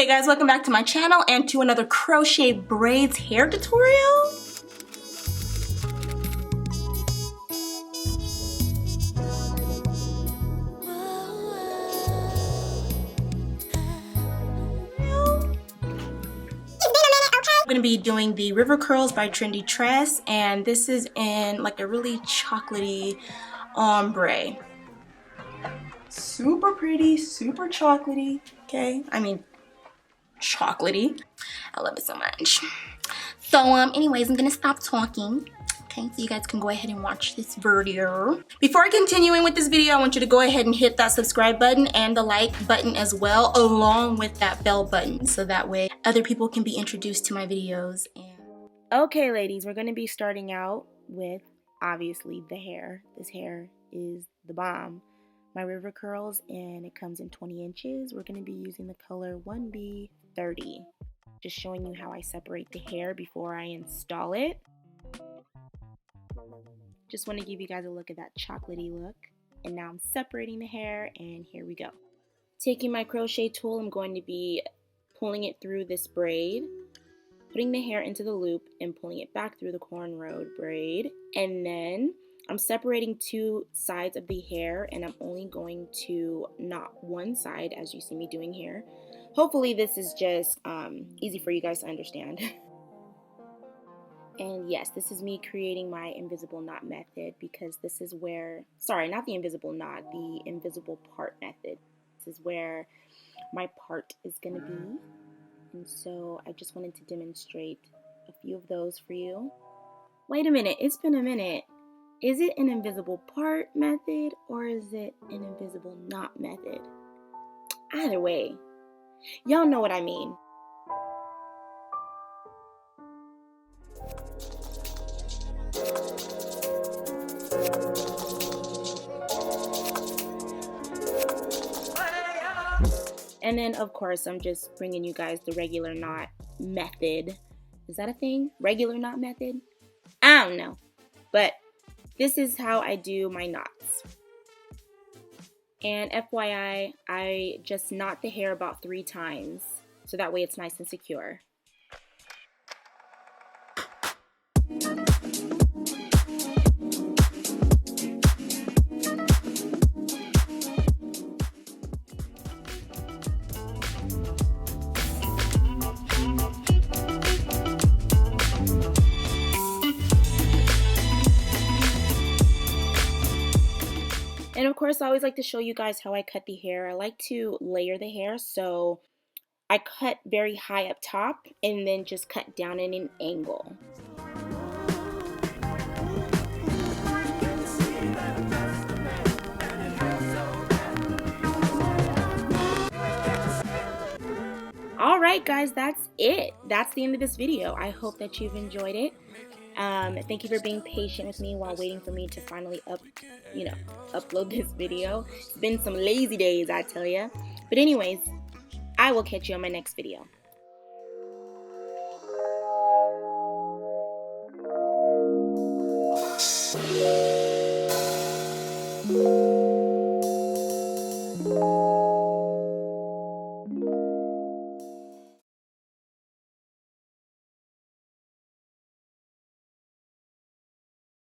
Hey guys, welcome back to my channel and to another crochet braids hair tutorial. I'm gonna be doing the River Curls by Trendy Tress, and this is in like a really chocolatey ombre. Super pretty, super chocolatey, okay? I mean, chocolatey. I love it so much. So anyways, I'm gonna stop talking, okay, so you guys can go ahead and watch this video. Before I continue in with this video, I want you to go ahead and hit that subscribe button and the like button as well, along with that bell button, so that way other people can be introduced to my videos. Okay ladies, we're gonna be starting out with obviously the hair. This hair is the bomb. My River Curls, and it comes in 20 inches. We're going to be using the color 1B30. Just showing you how I separate the hair before I install it. Just want to give you guys a look at that chocolatey look. And now I'm separating the hair, and here we go. Taking my crochet tool, I'm going to be pulling it through this braid, putting the hair into the loop, and pulling it back through the cornrow braid. And then I'm separating two sides of the hair, and I'm only going to knot one side, as you see me doing here. Hopefully this is just easy for you guys to understand. And yes, this is me creating my invisible knot method, because this is where, sorry, not the invisible knot, the invisible part method. This is where my part is going to be. And so I just wanted to demonstrate a few of those for you. Wait a minute, it's been a minute. Is it an invisible part method or is it an invisible knot method? Either way, y'all know what I mean. And then of course I'm just bringing you guys the regular knot method. Is that a thing? Regular knot method? I don't know. But this is how I do my knots. And FYI, I just knot the hair about 3 times, so that way it's nice and secure. And of course, I always like to show you guys how I cut the hair. I like to layer the hair, so I cut very high up top and then just cut down in an angle. Alright guys, that's it. That's the end of this video. I hope that you've enjoyed it. Thank you for being patient with me while waiting for me to finally upload this video. It's been some lazy days, I tell ya. But anyways, I will catch you on my next video.